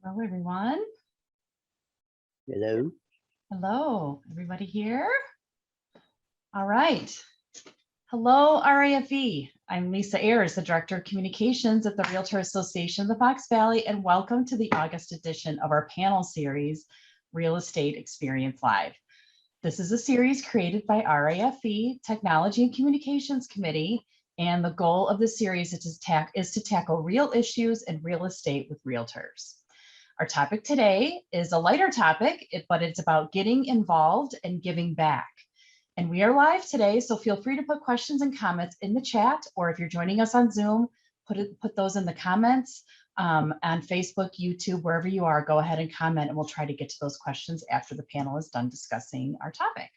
Hello, everyone. Hello. Hello, everybody here? All right. Hello, RAFE. I'm Lisa Ayers, the Director of Communications at the Realtor Association of the Fox Valley, and welcome to the August edition of our panel series, Real Estate Experience Live. This is a series created by RAFE, Technology and Communications Committee, and the goal of the series is to tackle real issues in real estate with realtors. Our topic today is a lighter topic, but it's about getting involved and giving back. And we are live today, so feel free to put questions and comments in the chat, or if you're joining us on Zoom, put those in the comments on Facebook, YouTube, wherever you are, go ahead and comment, and we'll try to get to those questions after the panel is done discussing our topic.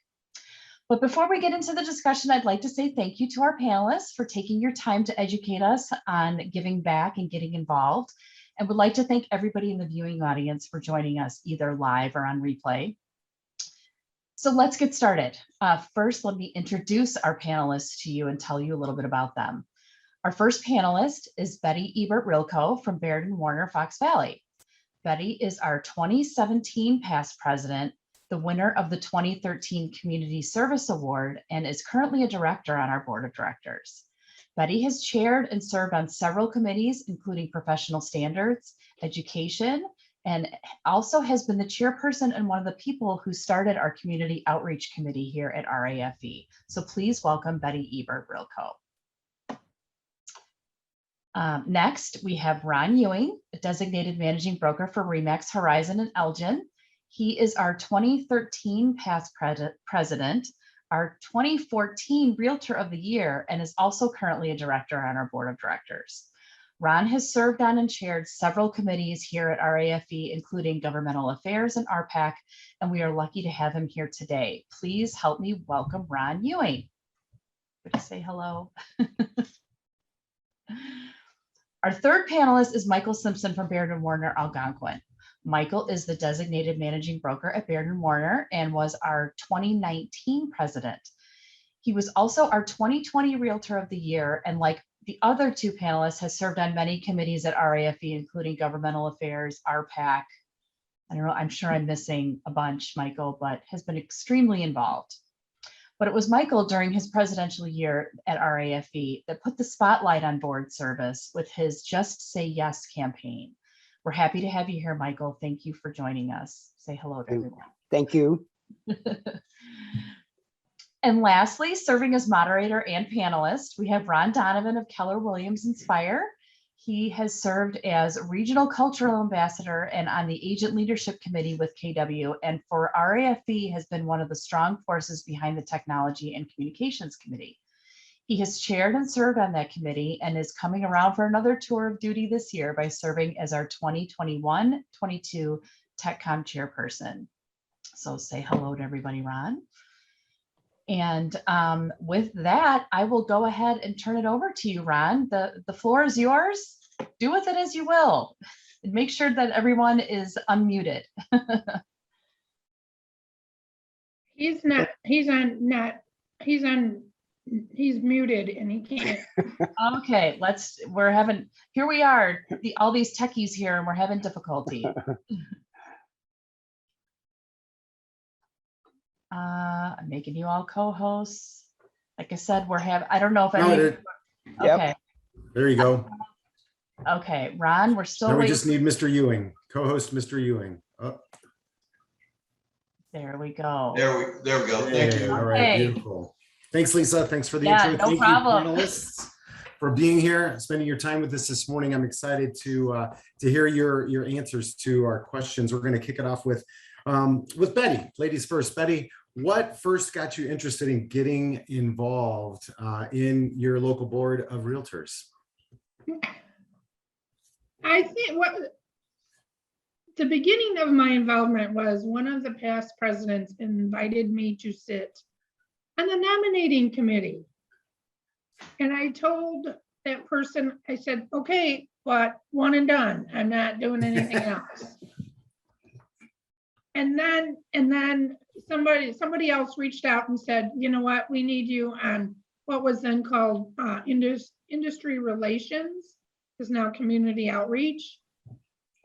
But before we get into the discussion, I'd like to say thank you to our panelists for taking your time to educate us on giving back and getting involved. And would like to thank everybody in the viewing audience for joining us either live or on replay. So let's get started. First, let me introduce our panelists to you and tell you a little bit about them. Our first panelist is Betty Ebert-Rylko from Baird & Warner, Fox Valley. Betty is our 2017 past president, the winner of the 2013 Community Service Award, and is currently a director on our board of directors. Betty has chaired and served on several committees, including professional standards, education, and also has been the chairperson and one of the people who started our community outreach committee here at RAFE. So please welcome Betty Ebert-Rylko. Next, we have Ron Ewing, a designated managing broker for RE/MAX Horizon and Elgin. He is our 2013 past president, our 2014 Realtor of the Year, and is also currently a director on our board of directors. Ron has served on and chaired several committees here at RAFE, including Governmental Affairs and RPAC, and we are lucky to have him here today. Please help me welcome Ron Ewing. Would you say hello? Our third panelist is Michael Simpson from Baird & Warner, Algonquin. Michael is the designated managing broker at Baird & Warner and was our 2019 president. He was also our 2020 Realtor of the Year, and like the other two panelists, has served on many committees at RAFE, including Governmental Affairs, RPAC. I don't know, I'm sure I'm missing a bunch, Michael, but has been extremely involved. But it was Michael during his presidential year at RAFE that put the spotlight on board service with his Just Say Yes campaign. We're happy to have you here, Michael. Thank you for joining us. Say hello to everyone. Thank you. And lastly, serving as moderator and panelist, we have Ron Donovan of Keller Williams Inspire. He has served as regional cultural ambassador and on the agent leadership committee with KW, and for RAFE has been one of the strong forces behind the technology and communications committee. He has chaired and served on that committee and is coming around for another tour of duty this year by serving as our 2021-22 TechCom chairperson. So say hello to everybody, Ron. And with that, I will go ahead and turn it over to you, Ron. The floor is yours. Do with it as you will. And make sure that everyone is unmuted. He's muted and he can't. Okay, here we are, all these techies here, and we're having difficulty. I'm making you all co-hosts. Like I said, I don't know if any. Okay. There you go. Okay, Ron, we're still waiting. We just need Mr. Ewing, co-host Mr. Ewing. Oh. There we go. There we go. Thank you. All right, beautiful. Thanks, Lisa. Thanks for the intro. No problem. You, panelists, for being here, spending your time with us this morning. I'm excited to hear your answers to our questions. We're going to kick it off with Betty. Ladies first. Betty, what first got you interested in getting involved in your local board of realtors? I think the beginning of my involvement was one of the past presidents invited me to sit on the nominating committee. And I told that person, I said, okay, but one and done. I'm not doing anything else. And then somebody else reached out and said, you know what, we need you on what was then called industry relations, is now community outreach.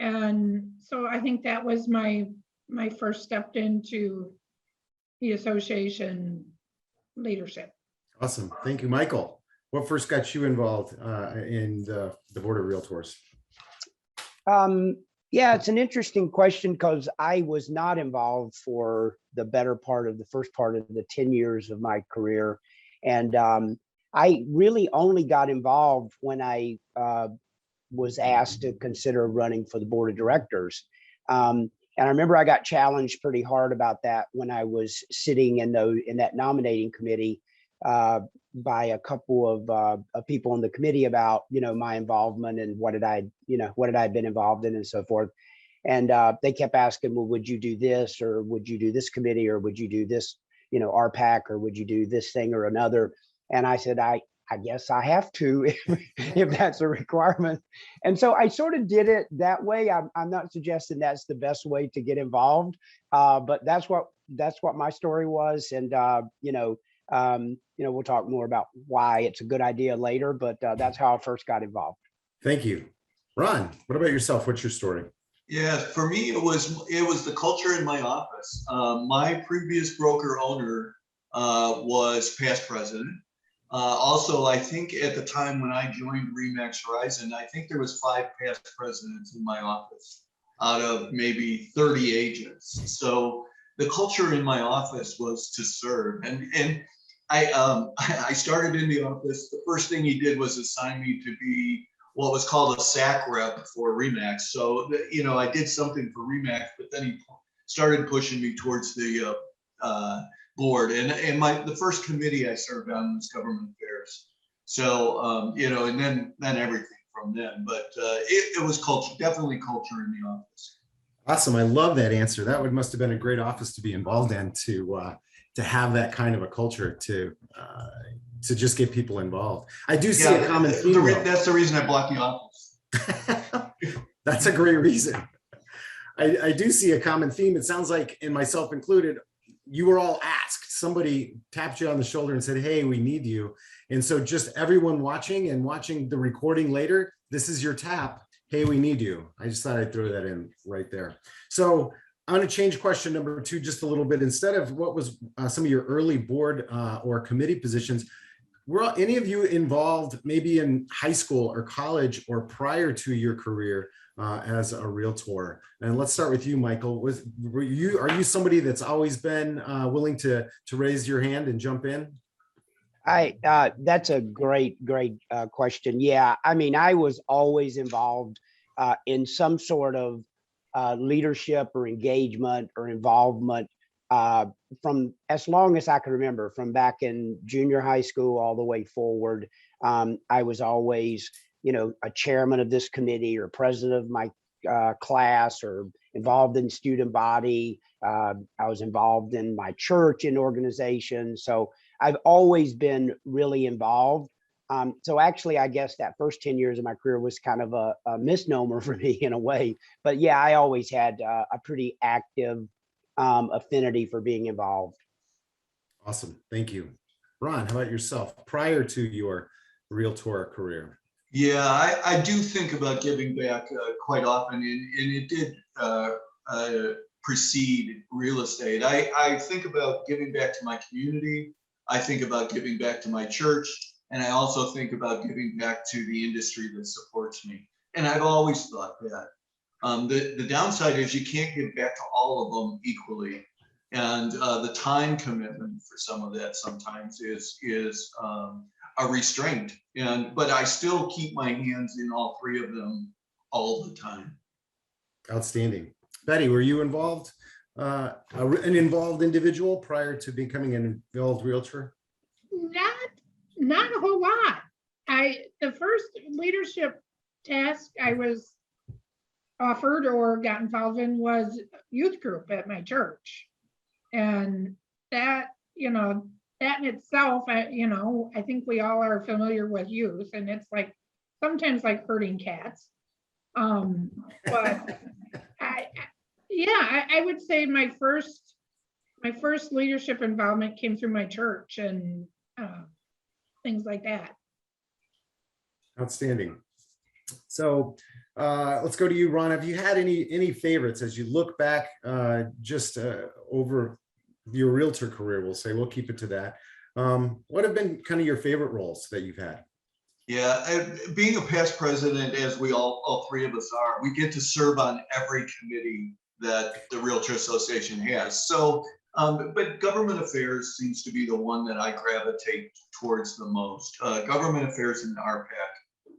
And so I think that was my first step into the association leadership. Awesome. Thank you, Michael. What first got you involved in the Board of Realtors? Yeah, it's an interesting question because I was not involved for the better part of the first part of the 10 years of my career. And I really only got involved when I was asked to consider running for the board of directors. And I remember I got challenged pretty hard about that when I was sitting in that nominating committee by a couple of people in the committee about, my involvement and what had I been involved in and so forth. And they kept asking, well, would you do this, or would you do this committee, or would you do this, RPAC, or would you do this thing or another? And I said, I guess I have to if that's a requirement. And so I sort of did it that way. I'm not suggesting that's the best way to get involved, but that's what my story was. And we'll talk more about why it's a good idea later, but that's how I first got involved. Thank you. Ron, what about yourself? What's your story? Yeah, for me, it was the culture in my office. My previous broker owner was past president. Also, I think at the time when I joined RE/MAX Horizon, I think there was 5 past presidents in my office out of maybe 30 agents. So the culture in my office was to serve. And I started in the office. The first thing he did was assign me to be what was called a SAC rep for RE/MAX. So, I did something for RE/MAX, but then he started pushing me towards the board. And the first committee I served on was government affairs. So, and then everything from then. But it was culture, definitely culture in the office. Awesome. I love that answer. That must have been a great office to be involved in, to have that kind of a culture to just get people involved. I do see a common theme. That's the reason I bought the office. That's a great reason. I do see a common theme. It sounds like, and myself included, you were all asked. Somebody tapped you on the shoulder and said, hey, we need you. And so just everyone watching the recording later, this is your tap. Hey, we need you. I just thought I'd throw that in right there. So I'm going to change question number 2 just a little bit. Instead of what was some of your early board or committee positions, were any of you involved maybe in high school or college or prior to your career as a realtor? And let's start with you, Michael. Are you somebody that's always been willing to raise your hand and jump in? That's a great question. Yeah, I mean, I was always involved in some sort of leadership or engagement or involvement from as long as I can remember, from back in junior high school all the way forward. I was always, a chairman of this committee or president of my class, or involved in student body. I was involved in my church in organizations. So I've always been really involved. So actually, I guess that first 10 years of my career was kind of a misnomer for me in a way. But yeah, I always had a pretty active affinity for being involved. Awesome. Thank you. Ron, how about yourself prior to your realtor career? Yeah, I do think about giving back quite often, and it did precede real estate. I think about giving back to my community. I think about giving back to my church. And I also think about giving back to the industry that supports me. And I've always thought that. The downside is you can't give back to all of them equally. And the time commitment for some of that sometimes is a restraint. But I still keep my hands in all 3 of them all the time. Outstanding. Betty, were you involved, an involved individual prior to becoming an involved realtor? Not a whole lot. The first leadership task I was offered or got involved in was youth group at my church. And that, that in itself, I think we all are familiar with youth, and it's like sometimes like herding cats. But I would say my first leadership involvement came through my church and things like that. Outstanding. So let's go to you, Ron. Have you had any favorites as you look back just over your realtor career? We'll say, we'll keep it to that. What have been kind of your favorite roles that you've had? Yeah, being a past president, as we all three of us are, we get to serve on every committee that the Realtor Association has. So, but government affairs seems to be the one that I gravitate towards the most. Government affairs and RPAC.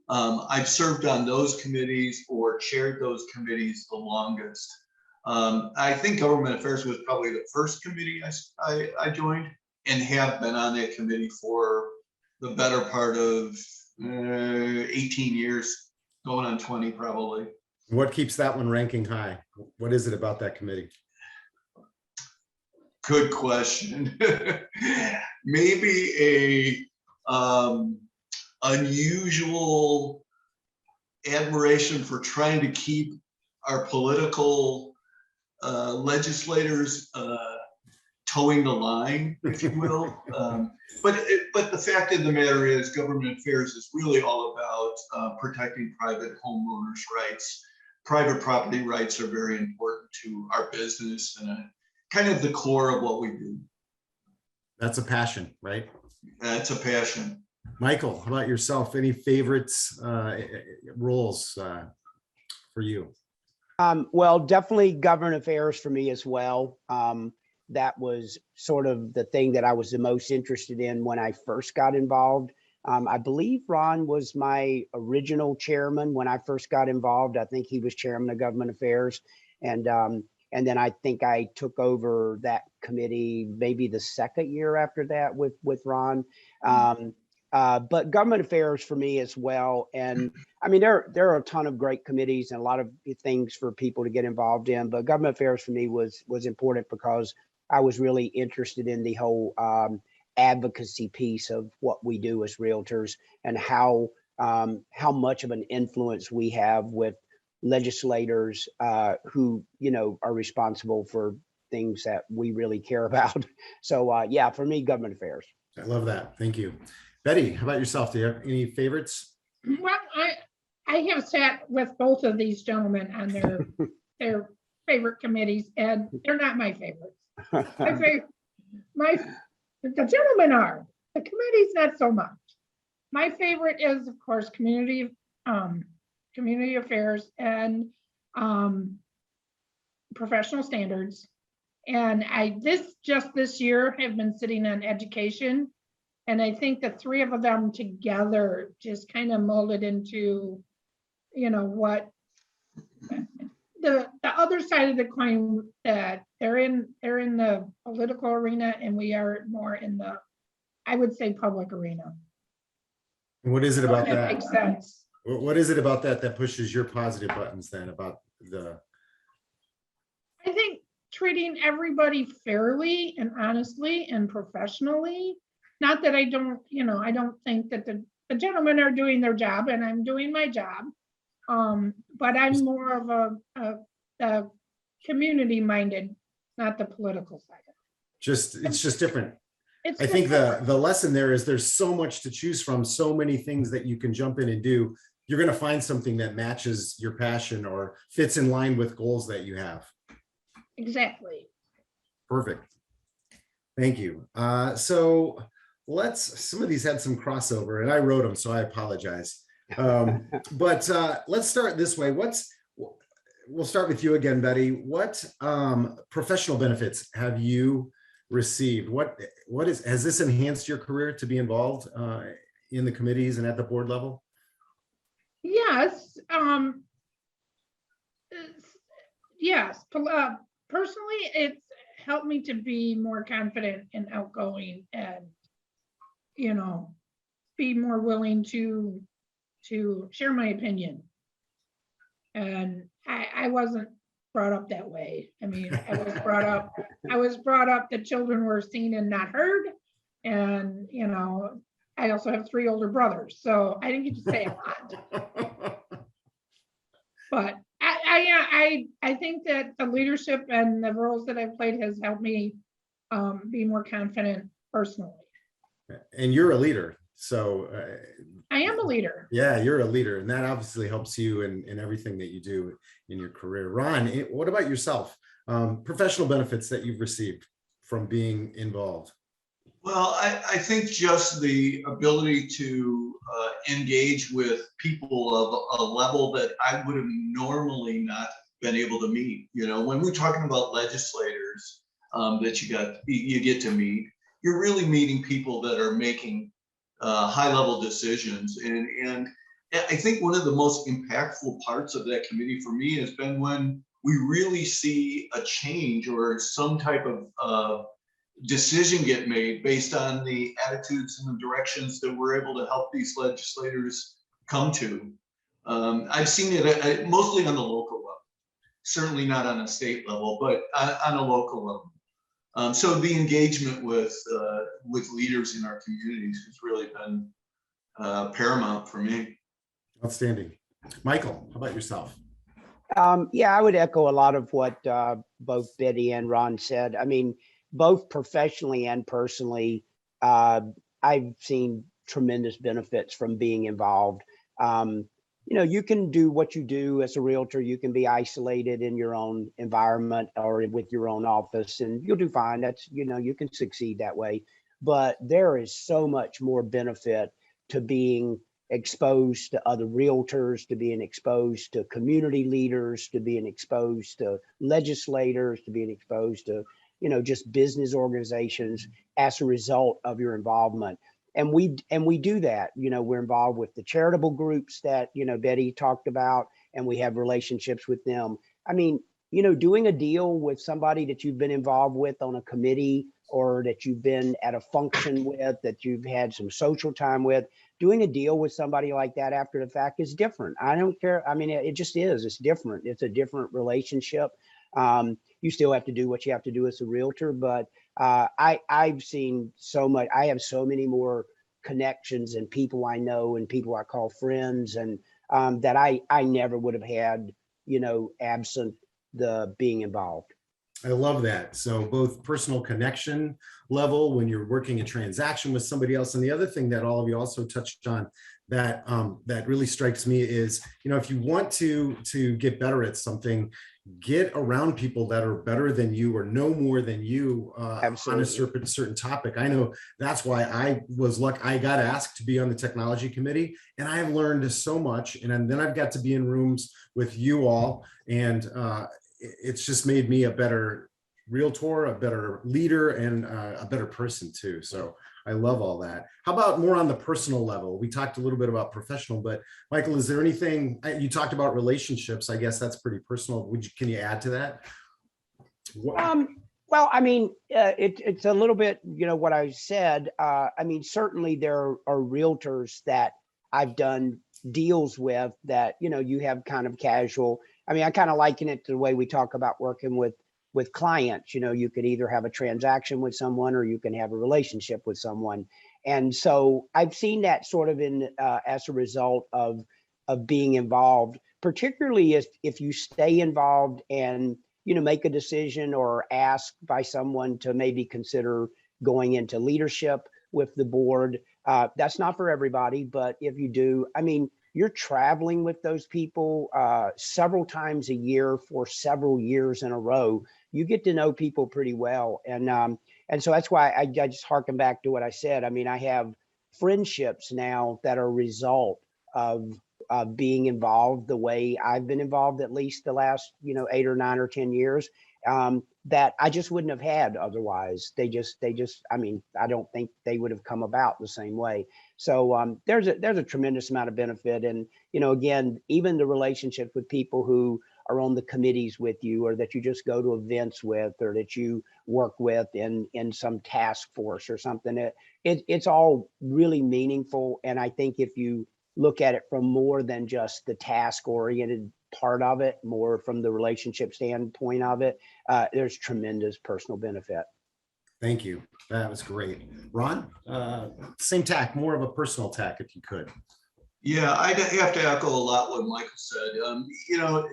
I've served on those committees or chaired those committees the longest. I think government affairs was probably the first committee I joined, and have been on that committee for the better part of 18 years, going on 20 probably. What keeps that one ranking high? What is it about that committee? Good question. Maybe a unusual admiration for trying to keep our political legislators towing the line, if you will. But the fact of the matter is, government affairs is really all about protecting private homeowners' rights. Private property rights are very important to our business and kind of the core of what we do. That's a passion, right? That's a passion. Michael, how about yourself? Any favorites roles for you? Well, definitely government affairs for me as well. That was sort of the thing that I was the most interested in when I first got involved. I believe Ron was my original chairman when I first got involved. I think he was chairman of government affairs. And then I think I took over that committee maybe the second year after that with Ron. But government affairs for me as well. And I mean, there are a ton of great committees and a lot of things for people to get involved in, but government affairs for me was important because I was really interested in the whole advocacy piece of what we do as realtors and how much of an influence we have with legislators who, you know, are responsible for things that we really care about. So yeah, for me, government affairs. I love that. Thank you. Betty, how about yourself? Do you have any favorites? Well, I have sat with both of these gentlemen on their favorite committees, and they're not my favorites. The gentlemen are. The committees, not so much. My favorite is, of course, community affairs and professional standards. And this year have been sitting on education. And I think the three of them together just kind of molded into, you know, what the other side of the coin, that they're in the political arena and we are more in the, I would say, public arena. What is it about That that? makes sense. What is it about that pushes your positive buttons then about the? I think treating everybody fairly and honestly and professionally. Not that I don't, you know, I don't think that the gentlemen are doing their job and I'm doing my job. But I'm more of a community minded, not the political side. It's just different. It's I think the lesson there is there's so much to choose from, so many things that you can jump in and do. You're going to find something that matches your passion or fits in line with goals that you have. Exactly. Perfect. Thank you. So some of these had some crossover and I wrote them, so I apologize. But let's start this way. We'll start with you again, Betty. What professional benefits have you received? Has this enhanced your career to be involved in the committees and at the board level? Yes. Yes. Personally, it's helped me to be more confident and outgoing and, you know, be more willing to share my opinion. And I wasn't brought up that way. I mean, I was brought up that children were seen and not heard. And, you know, I also have 3 older brothers, so I didn't get to say a lot. But I think that the leadership and the roles that I've played has helped me be more confident personally. And you're a leader. So I am a leader. yeah, you're a leader, and that obviously helps you in everything that you do in your career. Ron, what about yourself? Professional benefits that you've received from being involved. Well, I think just the ability to engage with people of a level that I would have normally not been able to meet. You know, when we're talking about legislators that you get to meet, you're really meeting people that are making high-level decisions. And I think one of the most impactful parts of that committee for me has been when we really see a change or some type of decision get made based on the attitudes and the directions that we're able to help these legislators come to. I've seen it mostly on the local level, certainly not on a state level, but on a local level. So the engagement with leaders in our communities has really been paramount for me. Outstanding. Michael, how about yourself? Yeah, I would echo a lot of what both Betty and Ron said. I mean, both professionally and personally, I've seen tremendous benefits from being involved. You know, you can do what you do as a realtor. You can be isolated in your own environment or with your own office, and you'll do fine. That's, you know, you can succeed that way. But there is so much more benefit to being exposed to other realtors, to being exposed to community leaders, to being exposed to legislators, to being exposed to, you know, just business organizations as a result of your involvement. And we do that. You know, we're involved with the charitable groups that, you know, Betty talked about, and we have relationships with them. I mean, you know, doing a deal with somebody that you've been involved with on a committee, or that you've been at a function with, that you've had some social time with, doing a deal with somebody like that after the fact is different. I don't care. I mean, it just is. It's different. It's a different relationship. You still have to do what you have to do as a realtor, but I've seen so much. I have so many more connections and people I know and people I call friends, and that I never would have had, you know, absent the being involved. I love that. So both personal connection level when you're working a transaction with somebody else, and the other thing that all of you also touched on that that really strikes me is, you know, if you want to get better at something, get around people that are better than you or know more than you on a certain topic. I know that's why I was lucky. I got asked to be on the technology committee, and I have learned so much. And then I've got to be in rooms with you all, and it's just made me a better realtor, a better leader, and a better person too. So I love all that. How about more on the personal level? We talked a little bit about professional, but Michael, is there anything, you talked about relationships? I guess that's pretty personal. Can you add to that? Well, I mean, it's a little bit, you know, what I said. I mean, certainly there are realtors that I've done deals with that, you know, you have kind of casual. I mean, I kind of liken it to the way we talk about working with clients. You know, you could either have a transaction with someone or you can have a relationship with someone. And so I've seen that sort of in as a result of being involved, particularly if you stay involved and, you know, make a decision or asked by someone to maybe consider going into leadership with the board. That's not for everybody, but if you do, I mean, you're traveling with those people several times a year for several years in a row. You get to know people pretty well. And so that's why I just harken back to what I said. I mean, I have friendships now that are a result of being involved the way I've been involved, at least the last, you know, 8 or 9 or 10 years, that I just wouldn't have had otherwise. They just, I mean, I don't think they would have come about the same way. So there's a tremendous amount of benefit. And, you know, again, even the relationship with people who are on the committees with you, or that you just go to events with, or that you work with in some task force or something, it's all really meaningful. And I think if you look at it from more than just the task oriented part of it, more from the relationship standpoint of it, there's tremendous personal benefit. Thank you. That was great. Ron, same tack, more of a personal tack, if you could. Yeah, I have to echo a lot what Michael said. You know,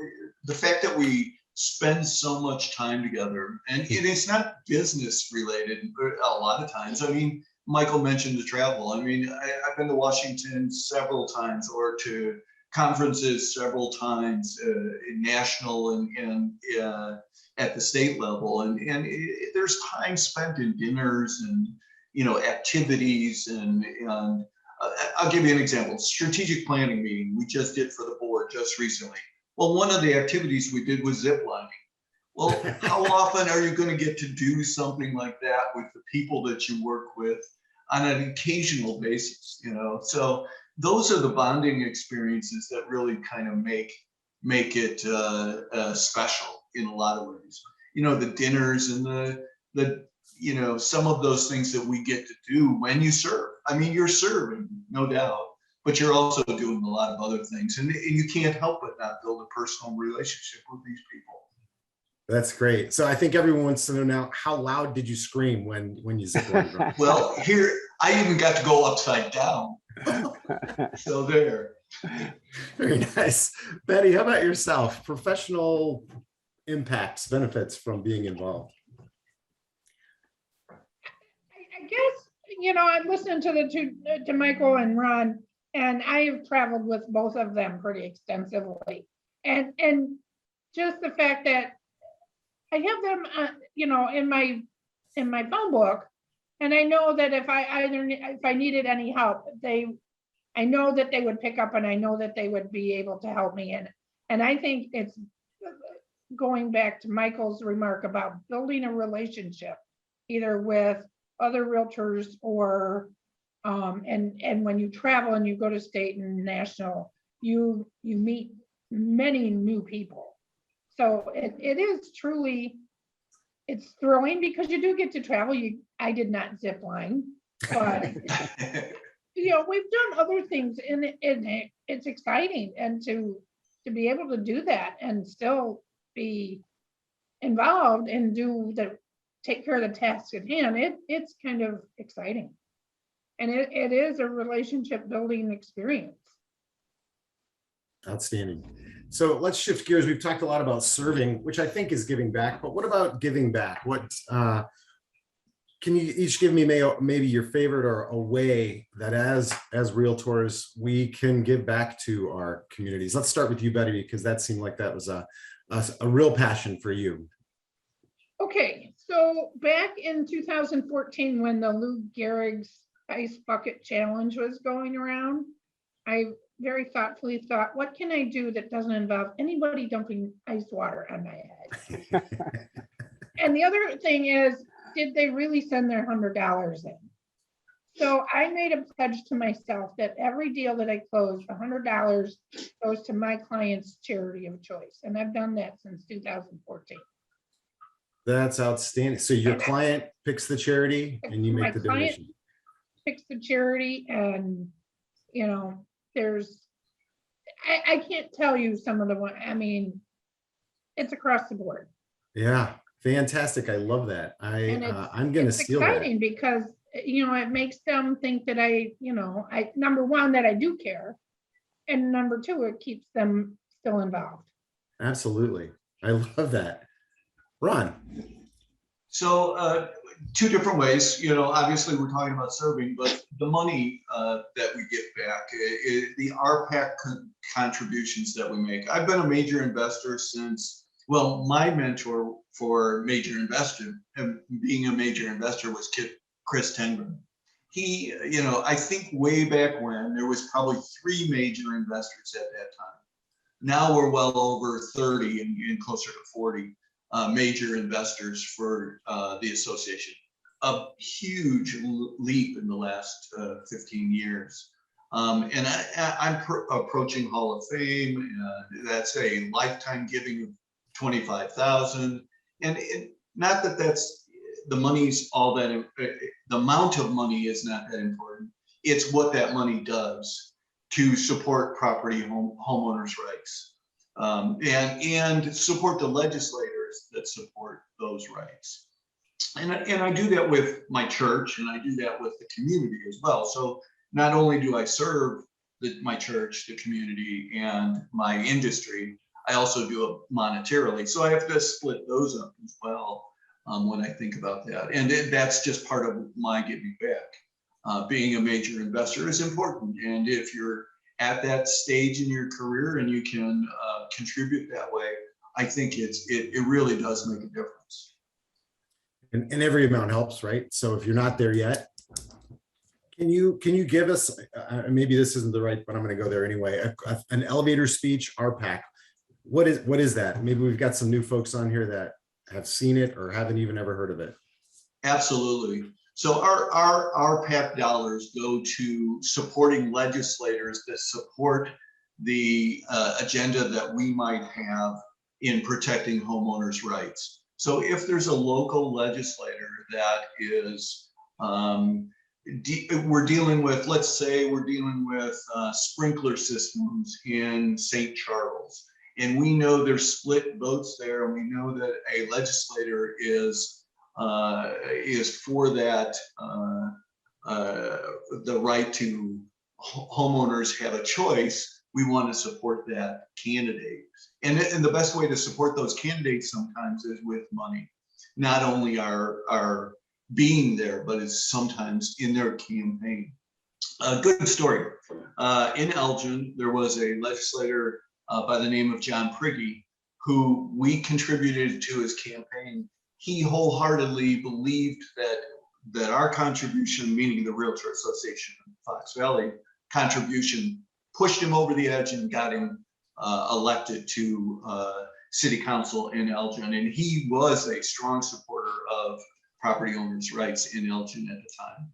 the fact that we spend so much time together, and it's not business related a lot of times. I mean, Michael mentioned the travel. I mean, I've been to Washington several times, or to conferences several times, national and at the state level. And there's time spent in dinners and, activities. And I'll give you an example. Strategic planning meeting we just did for the board just recently. Well, one of the activities we did was zip lining. Well, how often are you going to get to do something like that with the people that you work with on an occasional basis? So those are the bonding experiences that really kind of make it special in a lot of ways. The dinners and the some of those things that we get to do when you serve. I mean, you're serving, no doubt, but you're also doing a lot of other things, and you can't help but not build a personal relationship with these people. That's great. So I think everyone wants to know now, how loud did you scream when you zip lined? Well, here, I even got to go upside down. So there. Very nice. Betty, how about yourself? Professional impacts, benefits from being involved? I guess, I'm listening to Michael and Ron, and I have traveled with both of them pretty extensively. And just the fact that I have them, in my phone book, and I know that if I needed any help, I know that they would pick up, and I know that they would be able to help me. And I think it's going back to Michael's remark about building a relationship, either with other realtors or, and when you travel and you go to state and national, you meet many new people. So it is truly, it's thrilling because you do get to travel. I did not zip line, but we've done other things, and it's exciting, and to be able to do that and still be involved and take care of the tasks at hand, it's kind of exciting, and it is a relationship building experience. Outstanding. So let's shift gears. We've talked a lot about serving, which I think is giving back, but what about giving back? What can you each give me maybe your favorite or a way that as realtors, we can give back to our communities? Let's start with you, Betty, because that seemed like that was a real passion for you. Okay, so back in 2014, when the Lou Gehrig's Ice Bucket Challenge was going around, I very thoughtfully thought, what can I do that doesn't involve anybody dumping ice water on my head? And the other thing is, did they really send their $100 in? So I made a pledge to myself that every deal that I close, $100 goes to my client's charity of choice. And I've done that since 2014. That's outstanding. So your client picks the charity and you make the donation. Picks the charity, and I can't tell you some of the one. I mean, it's across the board. Yeah, fantastic. I love that. I'm going to steal that. It's exciting because it makes them think that I number one, that I do care, and number two, it keeps them still involved. Absolutely, I love that. Ron. So two different ways, obviously we're talking about serving, but the money that we get back, the RPAC contributions that we make. I've been a major investor since, well, my mentor for major investor and being a major investor was Chris Tengren. He, I think way back when there was probably 3 major investors at that time. Now we're well over 30 and closer to 40 major investors for the association. A huge leap in the last 15 years. And I'm approaching Hall of Fame. That's a lifetime giving of $25,000. And not that that's the money's all that, the amount of money is not that important. It's what that money does to support property homeowners' rights, and support the legislators that support those rights. And I do that with my church, and I do that with the community as well. So not only do I serve my church, the community, and my industry, I also do it monetarily. So I have to split those up as well when I think about that. And that's just part of my giving back. being a major investor is important. And if you're at that stage in your career and you can contribute that way, I think it really does make a difference. And every amount helps, right? So if you're not there yet, can you give us, maybe this isn't the right, but I'm going to go there anyway, an elevator speech, RPAC. What is that? Maybe we've got some new folks on here that have seen it or haven't even ever heard of it. Absolutely. So our PAC dollars go to supporting legislators that support the agenda that we might have in protecting homeowners' rights. So if there's a local legislator that is, we're dealing with, let's say we're dealing with sprinkler systems in St. Charles, and we know there's split votes there, and we know that a legislator is for that, the right to homeowners have a choice. We want to support that candidate. And the best way to support those candidates sometimes is with money. Not only our being there, but it's sometimes in their campaign. A good story. In Elgin, there was a legislator by the name of John Prigge, who we contributed to his campaign. He wholeheartedly believed that our contribution, meaning the Realtor Association of Fox Valley contribution, pushed him over the edge and got him elected to city council in Elgin. And he was a strong supporter of property owners' rights in Elgin at the time.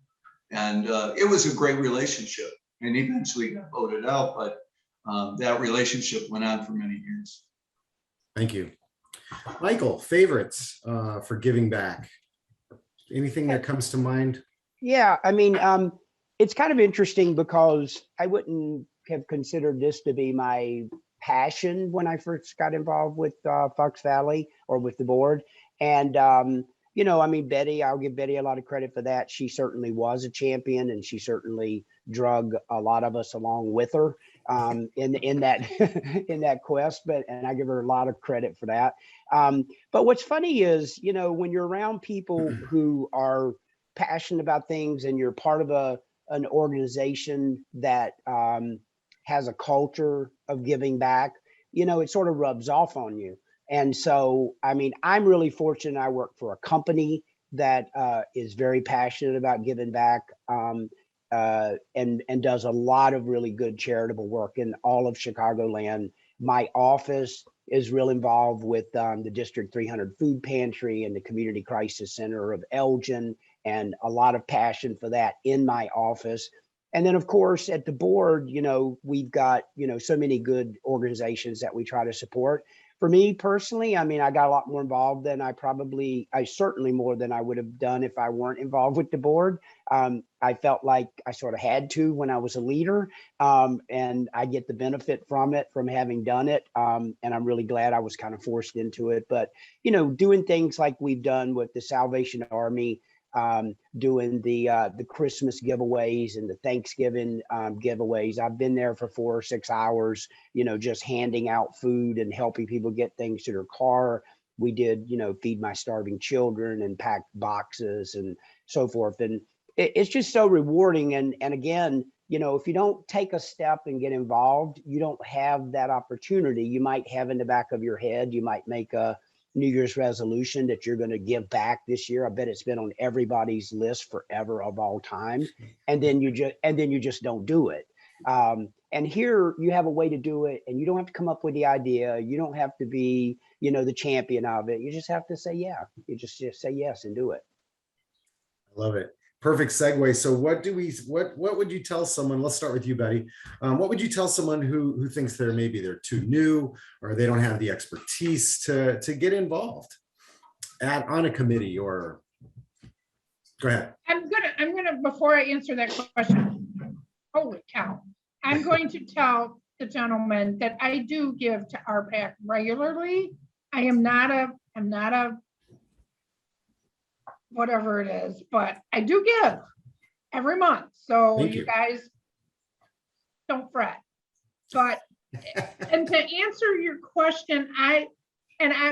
And it was a great relationship, and eventually got voted out, but that relationship went on for many years. Thank you. Michael, favorites for giving back? Anything that comes to mind? Yeah, I mean, it's kind of interesting because I wouldn't have considered this to be my passion when I first got involved with Fox Valley or with the board. And, you know, I mean, Betty, I'll give Betty a lot of credit for that. She certainly was a champion, and she certainly drug a lot of us along with her in that in that quest. And I give her a lot of credit for that. But what's funny is, you know, when you're around people who are passionate about things and you're part of an organization that has a culture of giving back, you know, it sort of rubs off on you. And so, I mean, I'm really fortunate. I work for a company that is very passionate about giving back and does a lot of really good charitable work in all of Chicagoland. My office is real involved with the District 300 Food Pantry and the Community Crisis Center of Elgin, and a lot of passion for that in my office. And then, of course, at the board, you know, we've got, you know, so many good organizations that we try to support. For me personally, I mean, I got a lot more involved than I certainly more than I would have done if I weren't involved with the board. I felt like I sort of had to when I was a leader, and I get the benefit from it, from having done it. And I'm really glad I was kind of forced into it. But, you know, doing things like we've done with the Salvation Army, doing the Christmas giveaways and the Thanksgiving giveaways. I've been there for 4 or 6 hours, you know, just handing out food and helping people get things to their car. We did, you know, feed my starving children and packed boxes and so forth. And it's just so rewarding. And again, you know, if you don't take a step and get involved, you don't have that opportunity. You might have in the back of your head, you might make a New Year's resolution that you're going to give back this year. I bet it's been on everybody's list forever of all time. And then you just don't do it. And here you have a way to do it, and you don't have to come up with the idea. You don't have to be, you know, the champion of it. You just have to say, yeah, you just say yes and do it. I love it. Perfect segue. So what would you tell someone? Let's start with you, Betty. What would you tell someone who thinks they're too new, or they don't have the expertise to get involved on a committee? Or go ahead. I'm gonna before I answer that question, holy cow, I'm going to tell the gentleman that I do give to RPAC regularly. I'm not a whatever it is, but I do give every month. So Thank you you. guys don't fret. But and to answer your question,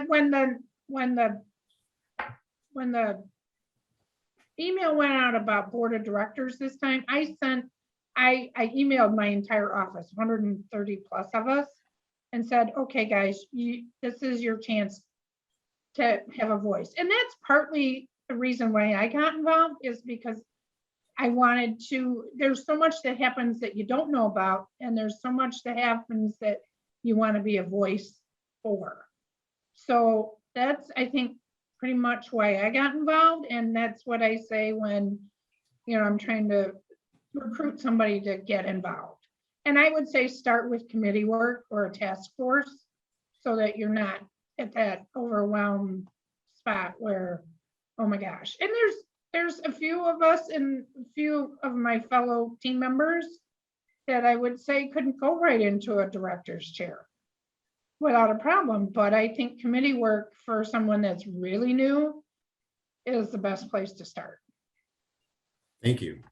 when the email went out about board of directors this time. I emailed my entire office, 130 plus of us, and said, okay, guys, this is your chance to have a voice. And that's partly the reason why I got involved, is because I wanted to, there's so much that happens that you don't know about, and there's so much that happens that you want to be a voice for. So that's, I think, pretty much why I got involved. And that's what I say when, I'm trying to recruit somebody to get involved. And I would say start with committee work or a task force, so that you're not at that overwhelmed spot where, oh my gosh. And there's a few of us and a few of my fellow team members that I would say couldn't go right into a director's chair without a problem. But I think committee work for someone that's really new is the best place to start. Thank you.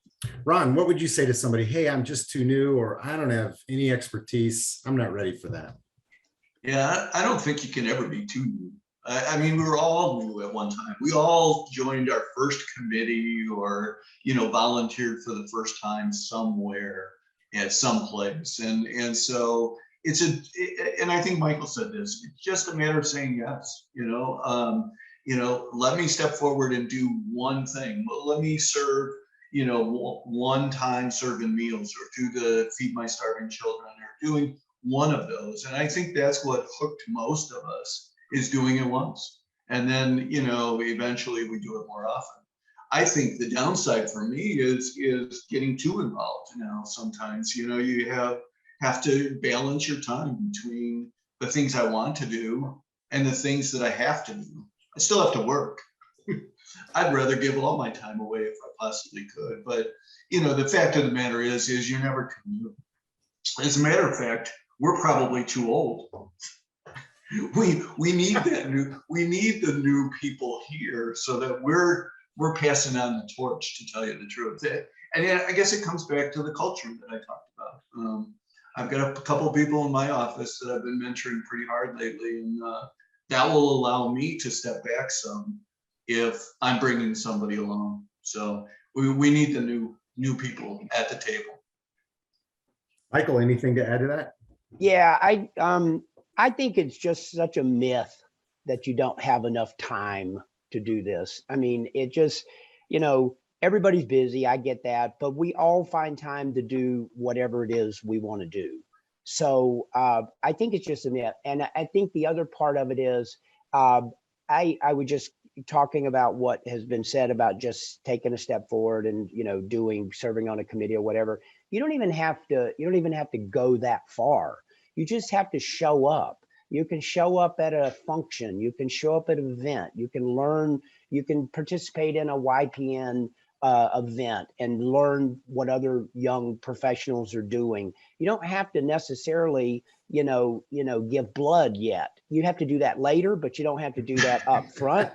Ron, what would you say to somebody? Hey, I'm just too new, or I don't have any expertise. I'm not ready for that. Yeah, I don't think you can ever be too new. I mean, we were all new at one time. We all joined our first committee, or, volunteered for the first time somewhere at some place. And so and I think Michael said this, it's just a matter of saying yes, let me step forward and do one thing. Let me serve, one time serving meals, or do the feed my starving children, or doing one of those. And I think that's what hooked most of us, is doing it once. And then, eventually we do it more often. I think the downside for me is getting too involved now. Sometimes, you have to balance your time between the things I want to do and the things that I have to do. I still have to work. I'd rather give all my time away if I possibly could. But, the fact of the matter is you're never committed. As a matter of fact, we're probably too old. We need the new people here, so that we're passing on the torch, to tell you the truth. And I guess it comes back to the culture that I talked about. I've got a couple of people in my office that I've been mentoring pretty hard lately, and that will allow me to step back some if I'm bringing somebody along. So we need the new people at the table. Michael, anything to add to that? Yeah, I think it's just such a myth that you don't have enough time to do this. I mean, it just, everybody's busy. I get that, but we all find time to do whatever it is we want to do. So I think it's just a myth. And I think the other part of it is, I would just talking about what has been said about just taking a step forward and, serving on a committee or whatever. You don't even have to go that far. You just have to show up. You can show up at a function. You can show up at an event. You can learn. You can participate in a YPN event and learn what other young professionals are doing. You don't have to necessarily, give blood yet. You have to do that later, but you don't have to do that up front.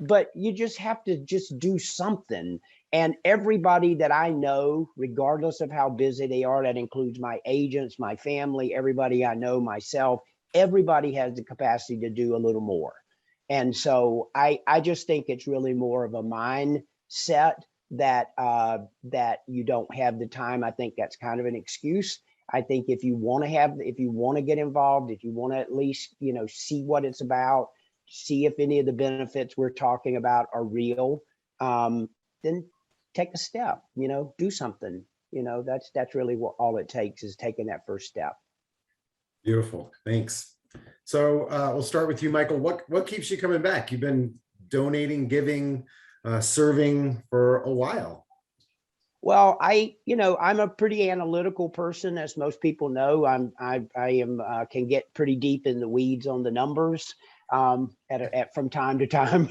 But you just have to just do something. And everybody that I know, regardless of how busy they are, that includes my agents, my family, everybody I know, myself, everybody has the capacity to do a little more. And so I just think it's really more of a mindset that you don't have the time. I think that's kind of an excuse. I think if you want to get involved, if you want to at least, see what it's about, see if any of the benefits we're talking about are real, then take a step, do something. That's really what all it takes, is taking that first step. Beautiful. Thanks. So we'll start with you, Michael. What keeps you coming back? You've been donating, giving, serving for a while. Well, I'm a pretty analytical person, as most people know. I can get pretty deep in the weeds on the numbers from time to time,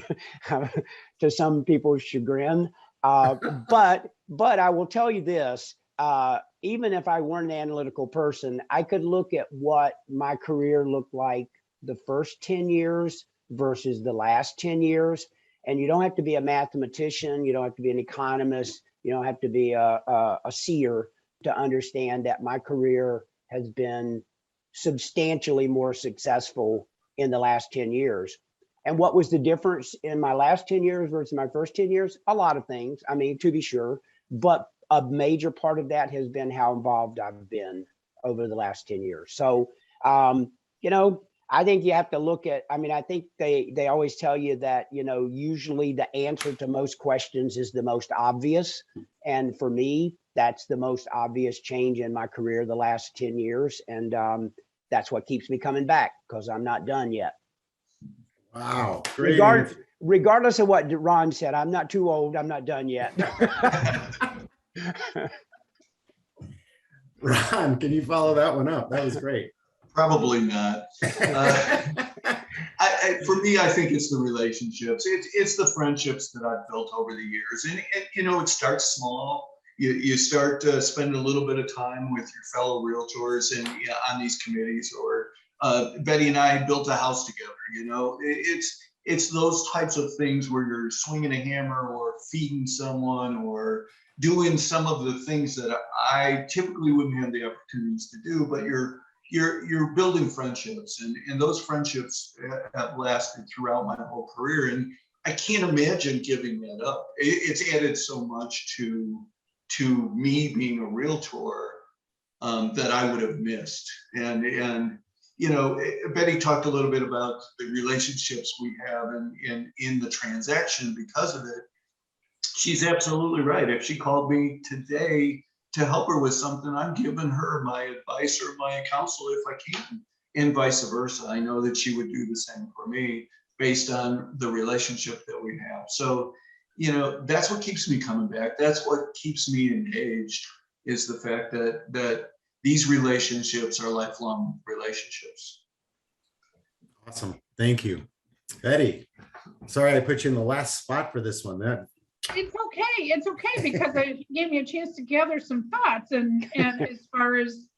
to some people's chagrin. But I will tell you this, even if I weren't an analytical person, I could look at what my career looked like the first 10 years versus the last 10 years. And you don't have to be a mathematician. You don't have to be an economist. You don't have to be a seer to understand that my career has been substantially more successful in the last 10 years. And what was the difference in my last 10 years versus my first 10 years? A lot of things, I mean, to be sure, but a major part of that has been how involved I've been over the last 10 years. So, you know, I think you have to look at, I mean, I think they always tell you that, you know, usually the answer to most questions is the most obvious. And for me, that's the most obvious change in my career the last 10 years. And that's what keeps me coming back, because I'm not done yet. Wow, great answer. Regardless of what Ron said, I'm not too old. I'm not done yet. Ron, can you follow that one up? That was great. Probably not. For me, I think it's the relationships. It's the friendships that I've built over the years. And you know, it starts small. You start to spend a little bit of time with your fellow realtors and on these committees, or Betty and I built a house together. You know, it's those types of things where you're swinging a hammer or feeding someone or doing some of the things that I typically wouldn't have the opportunities to do, but you're building friendships, and those friendships have lasted throughout my whole career. And I can't imagine giving that up. It's added so much to me being a realtor that I would have missed. And you know, Betty talked a little bit about the relationships we have in the transaction because of it. She's absolutely right. If she called me today to help her with something, I'm giving her my advice or my counsel if I can, and vice versa. I know that she would do the same for me based on the relationship that we have. So, you know, that's what keeps me coming back. That's what keeps me engaged, is the fact that these relationships are lifelong relationships. Awesome. Thank you. Betty, sorry I put you in the last spot for this one. It's okay because it gave me a chance to gather some thoughts, and as far as,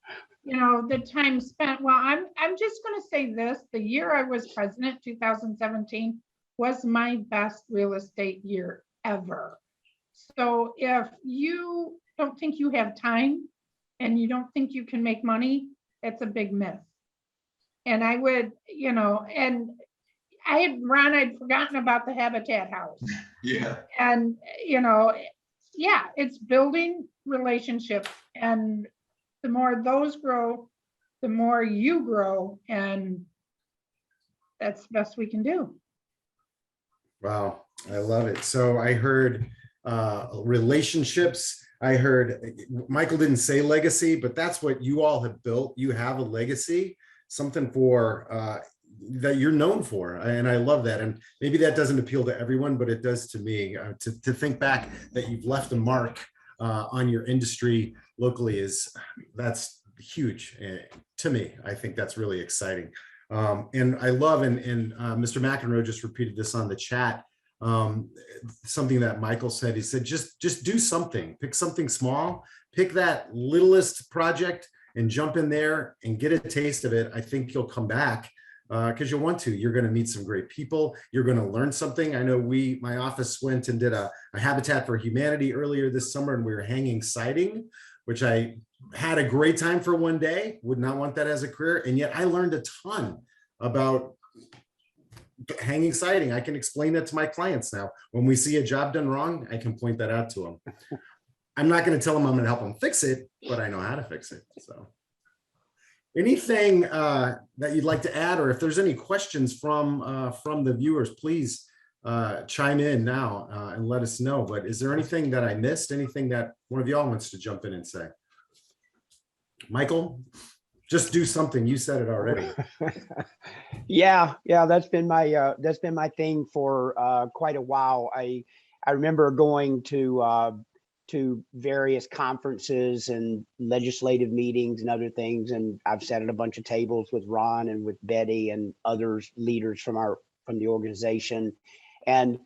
you know, the time spent, well, I'm just going to say this: the year I was president, 2017, was my best real estate year ever. So if you don't think you have time and you don't think you can make money, it's a big myth. And I would, you know, and I'd forgotten about the Habitat house. Yeah. And, you know, yeah, it's building relationships. And the more those grow, the more you grow. And that's the best we can do. Wow, I love it. So I heard relationships. I heard Michael didn't say legacy, but that's what you all have built. You have a legacy, something for that you're known for, and I love that. And maybe that doesn't appeal to everyone, but it does to me. To think back that you've left a mark on your industry locally that's huge to me. I think that's really exciting. And I love, and Mr. McEnroe just repeated this on the chat, something that Michael said. He said, just do something, pick something small, pick that littlest project and jump in there and get a taste of it. I think you'll come back because you'll want to. You're going to meet some great people. You're going to learn something. I know my office went and did a Habitat for Humanity earlier this summer, and we were hanging siding, which I had a great time for one day, would not want that as a career. And yet I learned a ton about hanging siding. I can explain that to my clients now. When we see a job done wrong, I can point that out to them. I'm not going to tell them I'm going to help them fix it, but I know how to fix it. So anything that you'd like to add, or if there's any questions from the viewers, please chime in now and let us know. But is there anything that I missed? Anything that one of y'all wants to jump in and say? Michael, just do something. You said it already. Yeah, that's been my thing for quite a while. I remember going to various conferences and legislative meetings and other things, and I've sat at a bunch of tables with Ron and with Betty and others, leaders from the organization, and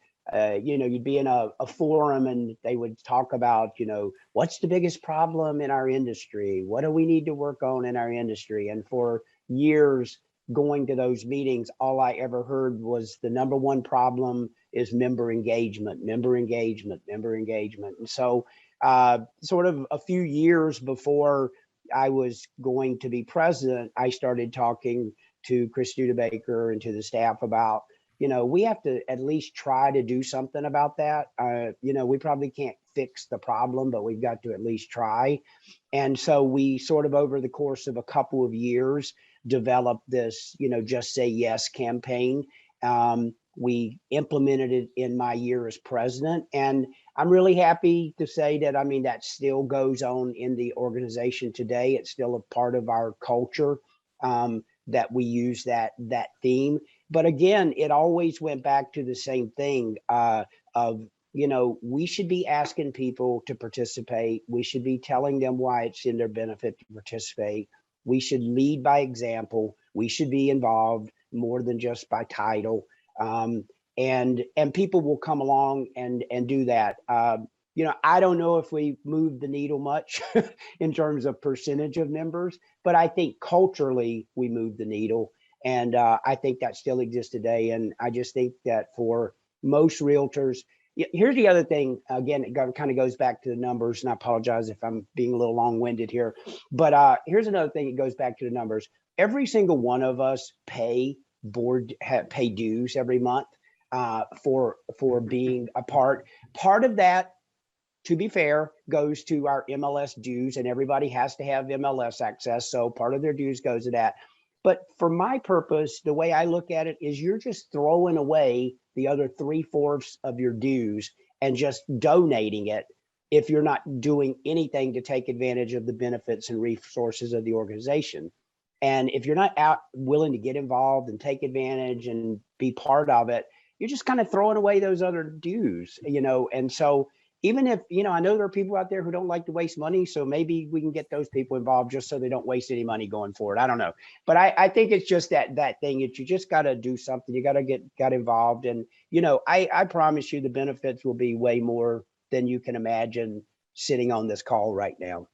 you know, you'd be in a forum and they would talk about, you know, what's the biggest problem in our industry? What do we need to work on in our industry? And for years going to those meetings, all I ever heard was the number one problem is member engagement. And so sort of a few years before I was going to be president, I started talking to Chris Studebaker and to the staff about, we have to at least try to do something about that. We probably can't fix the problem, but we've got to at least try. And so we sort of over the course of a couple of years developed this, just say yes campaign. We implemented it in my year as president, and I'm really happy to say that, that still goes on in the organization today. It's still a part of our culture, that we use that theme. But again, it always went back to the same thing of, we should be asking people to participate. We should be telling them why it's in their benefit to participate. We should lead by example. We should be involved more than just by title. And people will come along and do that. I don't know if we moved the needle much in terms of percentage of members, but I think culturally we moved the needle. And I think that still exists today. And I just think that for most realtors, here's the other thing. Again, it kind of goes back to the numbers, and I apologize if I'm being a little long-winded here. But here's another thing. It goes back to the numbers. Every single one of us pay dues every month for being a part. Part of that, to be fair, goes to our MLS dues, and everybody has to have MLS access. So part of their dues goes to that. But for my purpose, the way I look at it is you're just throwing away the other 3/4 of your dues and just donating it if you're not doing anything to take advantage of the benefits and resources of the organization. And if you're not willing to get involved and take advantage and be part of it, you're just kind of throwing away those other dues, and so even if, I know there are people out there who don't like to waste money, so maybe we can get those people involved just so they don't waste any money going forward. I don't know. But I think it's just that thing that you just got to do something. You got to get involved. And, I promise you the benefits will be way more than you can imagine sitting on this call right now.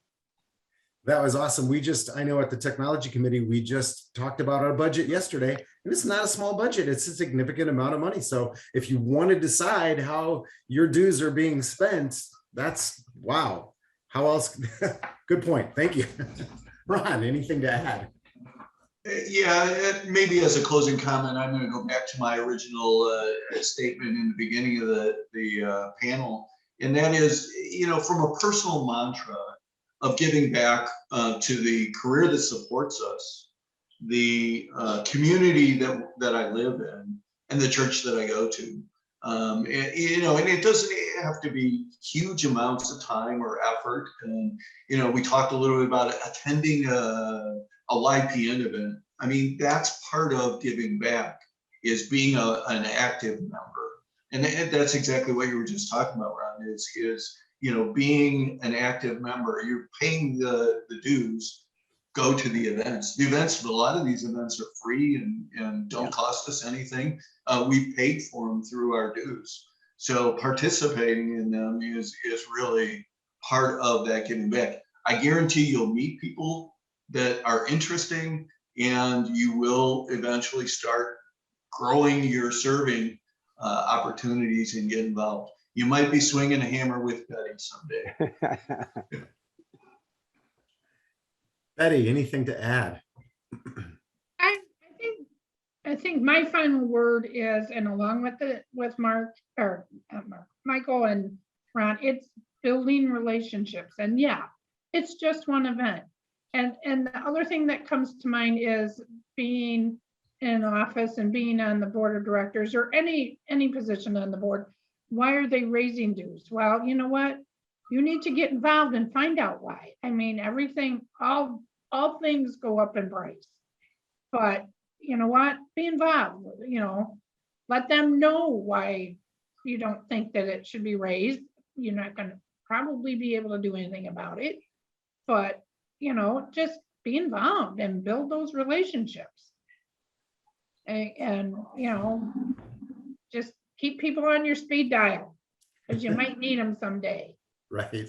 That was awesome. I know at the technology committee, we just talked about our budget yesterday, and it's not a small budget. It's a significant amount of money. So if you want to decide how your dues are being spent, that's wow. How else? Good point. Thank you. Ron, anything to add? Yeah, maybe as a closing comment, I'm going to go back to my original statement in the beginning of the panel. And that is, from a personal mantra of giving back to the career that supports us, the community that I live in, and the church that I go to. And it doesn't have to be huge amounts of time or effort. And, we talked a little bit about attending a YPN event. I mean, that's part of giving back, is being an active member. And that's exactly what you were just talking about, Ron, is being an active member. You're paying the dues, go to the events. The events, a lot of these events are free and don't cost us anything. We paid for them through our dues. So participating in them is really part of that giving back. I guarantee you'll meet people that are interesting, and you will eventually start growing your serving opportunities and get involved. You might be swinging a hammer with Betty someday. Betty, anything to add? I think my final word is, and along with Michael and Ron, it's building relationships. And yeah, it's just one event. And the other thing that comes to mind is being in office and being on the board of directors or any position on the board. Why are they raising dues? Well, you know what? You need to get involved and find out why. I mean, all things go up in price. But you know what? Be involved. Let them know why you don't think that it should be raised. You're not going to probably be able to do anything about it. But, just be involved and build those relationships. And just keep people on your speed dial, because you might need them someday. Right.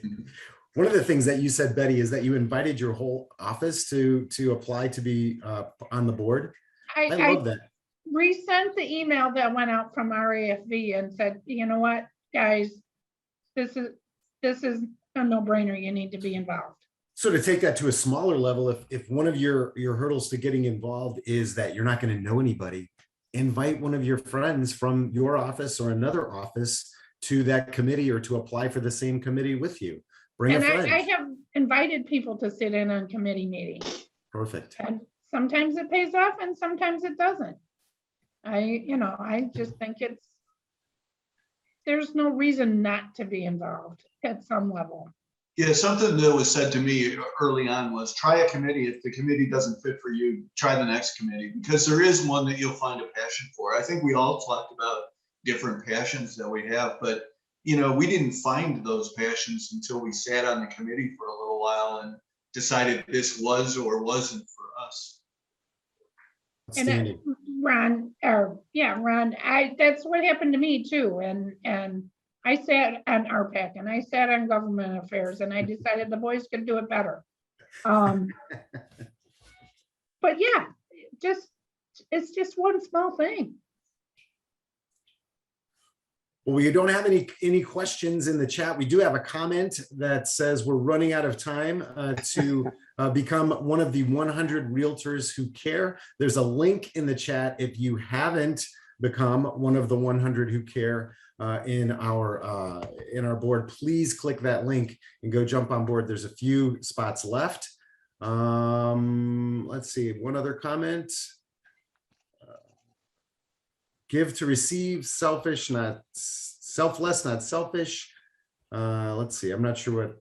One of the things that you said, Betty, is that you invited your whole office to apply to be on the board. I love that. Resent the email that went out from RAFV and said, you know what, guys, this is a no-brainer. You need to be involved. So to take that to a smaller level, if one of your hurdles to getting involved is that you're not going to know anybody, invite one of your friends from your office or another office to that committee or to apply for the same committee with you. Bring a And friend. I have invited people to sit in on committee meetings. Perfect. And sometimes it pays off and sometimes it doesn't. I just think there's no reason not to be involved at some level. Yeah, something that was said to me early on was try a committee. If the committee doesn't fit for you, try the next committee, because there is one that you'll find a passion for. I think we all talked about different passions that we have, but we didn't find those passions until we sat on the committee for a little while and decided this was or wasn't for us. Outstanding. Ron, that's what happened to me too. And I sat on RPAC and I sat on government affairs and I decided the boys could do it better. But yeah, it's just one small thing. Well, we don't have any questions in the chat. We do have a comment that says we're running out of time to become one of the 100 realtors who care. There's a link in the chat if you haven't become one of the 100 who care in our board. Please click that link and go jump on board. There's a few spots left. Let's see, one other comment. Give to receive, selfish, not selfless, not selfish. Let's see, I'm not sure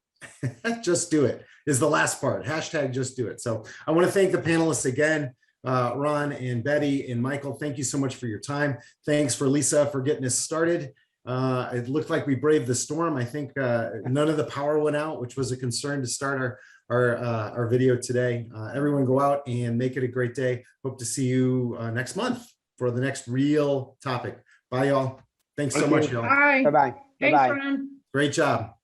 what, just do it is the last part, hashtag just do it. So I want to thank the panelists again, Ron and Betty and Michael. Thank you so much for your time. Thanks for Lisa for getting us started. It looked like we braved the storm. I think none of the power went out, which was a concern to start our video today. Everyone go out and make it a great day. Hope to see you next month for the next real topic. Bye, y'all. Thanks so much, y'all. Bye. Bye-bye. Thanks, Bye-bye. Ron. Great job.